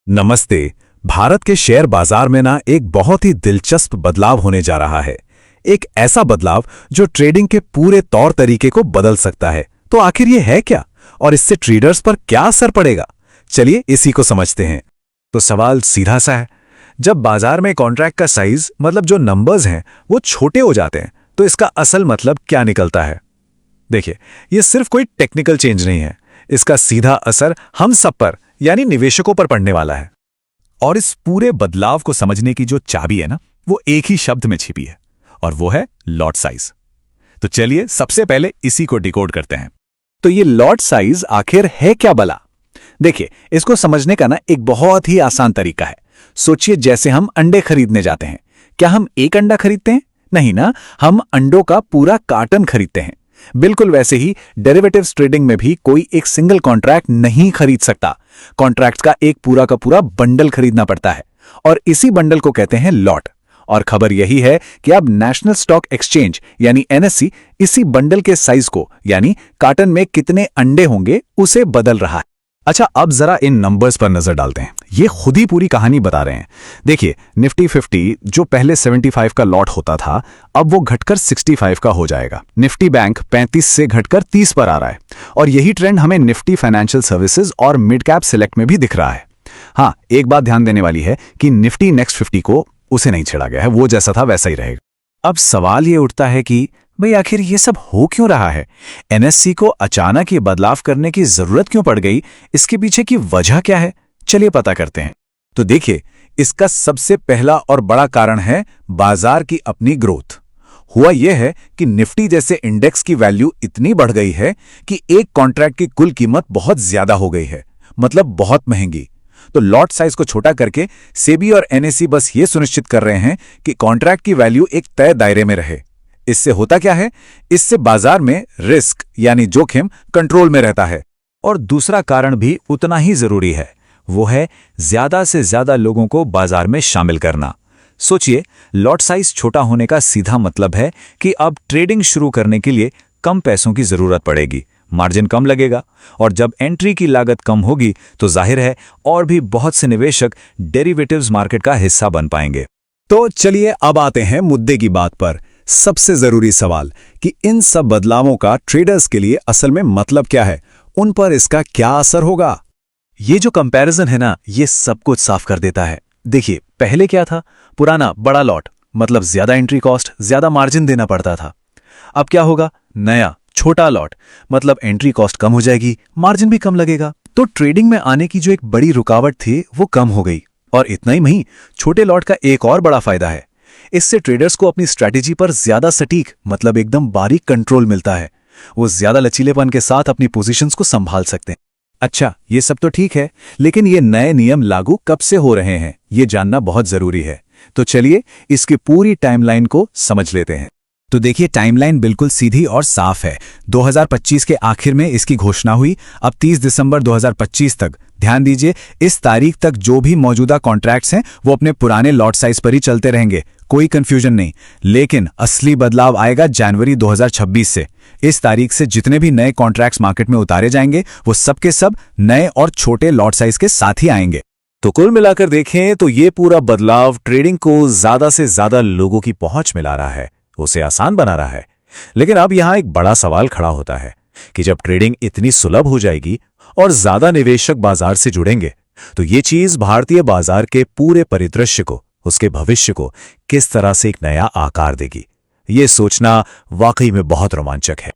नमस्ते। भारत के शेयर बाजार में ना एक बहुत ही दिलचस्प बदलाव होने जा रहा है। एक ऐसा बदलाव जो ट्रेडिंग के पूरे तौर तरीके को बदल सकता है। तो आखिर ये है क्या और इससे ट्रेडर्स पर क्या असर पड़ेगा? चलिए इसी को समझते हैं। तो सवाल सीधा सा है, जब बाजार में कॉन्ट्रैक्ट का साइज मतलब जो नंबर्स हैं वो छोटे हो जाते हैं तो इसका असल मतलब क्या निकलता है? देखिए, ये सिर्फ कोई टेक्निकल चेंज नहीं है, इसका सीधा असर हम सब पर यानी निवेशकों पर पड़ने वाला है। और इस पूरे बदलाव को समझने की जो चाबी है ना, वो एक ही शब्द में छिपी है और वो है लॉट साइज। तो चलिए सबसे पहले इसी को डिकोड करते हैं। तो ये लॉट साइज आखिर है क्या भला? देखिए, इसको समझने का ना एक बहुत ही आसान तरीका है। सोचिए, जैसे हम अंडे खरीदने जाते हैं, क्या हम एक अंडा खरीदते हैं? नहीं ना, हम अंडों का पूरा कार्टन खरीदते हैं। बिल्कुल वैसे ही डेरिवेटिव्स ट्रेडिंग में भी कोई एक सिंगल कॉन्ट्रैक्ट नहीं खरीद सकता। कॉन्ट्रैक्ट्स का एक पूरा का पूरा बंडल खरीदना पड़ता है और इसी बंडल को कहते हैं लॉट। और खबर यही है कि अब नेशनल स्टॉक एक्सचेंज यानी एनएससी इसी बंडल के साइज को यानी कार्टन में कितने अंडे होंगे उसे बदल रहा है। अच्छा, अब जरा इन नंबर्स पर नजर डालते हैं। ये खुद ही पूरी कहानी बता रहे हैं। देखिए, निफ्टी 50 जो पहले 75 का लॉट होता था, अब वो घटकर 65 का हो जाएगा। निफ्टी बैंक 35 से घटकर 30 पर आ रहा है और यही ट्रेंड हमें निफ्टी फाइनेंशियल सर्विसेज और मिड कैप सिलेक्ट में भी दिख रहा है। हाँ, एक बात ध्यान देने वाली है कि निफ्टी नेक्स्ट 50 को उसे नहीं छेड़ा गया है, वो जैसा था वैसा ही रहेगा। अब सवाल ये उठता है कि भाई आखिर ये सब हो क्यों रहा है? एनएससी को अचानक ये बदलाव करने की जरूरत क्यों पड़ गई? इसके पीछे की वजह क्या है? चलिए पता करते हैं। तो देखिए, इसका सबसे पहला और बड़ा कारण है बाजार की अपनी ग्रोथ। हुआ यह है कि निफ्टी जैसे इंडेक्स की वैल्यू इतनी बढ़ गई है कि एक कॉन्ट्रैक्ट की कुल कीमत बहुत ज्यादा हो गई है, मतलब बहुत महंगी। तो लॉट साइज को छोटा करके सेबी और एनएससी बस ये सुनिश्चित कर रहे हैं कि कॉन्ट्रैक्ट की वैल्यू एक तय दायरे में रहे। इससे होता क्या है? इससे बाजार में रिस्क यानी जोखिम कंट्रोल में रहता है। और दूसरा कारण भी उतना ही जरूरी है, वो है ज्यादा से ज्यादा लोगों को बाजार में शामिल करना। सोचिए, लॉट साइज छोटा होने का सीधा मतलब है कि अब ट्रेडिंग शुरू करने के लिए कम पैसों की जरूरत पड़ेगी, मार्जिन कम लगेगा और जब एंट्री की लागत कम होगी तो जाहिर है और भी बहुत से निवेशक डेरिवेटिव्स मार्केट का हिस्सा बन पाएंगे। तो चलिए अब आते हैं मुद्दे की बात पर। सबसे जरूरी सवाल कि इन सब बदलावों का ट्रेडर्स के लिए असल में मतलब क्या है, उन पर इसका क्या असर होगा? ये जो कंपैरिजन है ना, ये सब कुछ साफ कर देता है। देखिए, पहले क्या था? पुराना बड़ा लॉट मतलब ज्यादा एंट्री कॉस्ट, ज्यादा मार्जिन देना पड़ता था। अब क्या होगा? नया छोटा लॉट मतलब एंट्री कॉस्ट कम हो जाएगी, मार्जिन भी कम लगेगा। तो ट्रेडिंग में आने की जो एक बड़ी रुकावट थी वो कम हो गई। और इतना ही नहीं, छोटे लॉट का एक और बड़ा फायदा है, इससे ट्रेडर्स को अपनी स्ट्रैटेजी पर ज्यादा सटीक मतलब एकदम बारीक कंट्रोल मिलता है। वो ज्यादा लचीलेपन के साथ अपनी पोजीशंस को संभाल सकते हैं। अच्छा, ये सब तो ठीक है, लेकिन ये नए नियम लागू कब से हो रहे हैं, ये जानना बहुत जरूरी है। तो चलिए इसकी पूरी टाइमलाइन को समझ लेते हैं। तो देखिए, टाइमलाइन बिल्कुल सीधी और साफ है। 2025 के आखिर में इसकी घोषणा हुई। अब 30 दिसंबर 2025 तक, ध्यान दीजिए, इस तारीख तक जो भी मौजूदा कॉन्ट्रैक्ट्स हैं वो अपने पुराने लॉट साइज पर ही चलते रहेंगे, कोई कंफ्यूजन नहीं। लेकिन असली बदलाव आएगा जनवरी 2026 से। इस तारीख से जितने भी नए कॉन्ट्रैक्ट्स मार्केट में उतारे जाएंगे वो सब के सब नए और छोटे लॉट साइज के साथ ही आएंगे। तो कुल मिलाकर देखें तो ये पूरा बदलाव ट्रेडिंग को ज्यादा से ज्यादा लोगों की पहुंच में ला रहा है, उसे आसान बना रहा है। लेकिन अब यहां एक बड़ा सवाल खड़ा होता है कि जब ट्रेडिंग इतनी सुलभ हो जाएगी और ज्यादा निवेशक बाजार से जुड़ेंगे तो ये चीज भारतीय बाजार के पूरे परिदृश्य को, उसके भविष्य को किस तरह से एक नया आकार देगी? ये सोचना वाकई में बहुत रोमांचक है।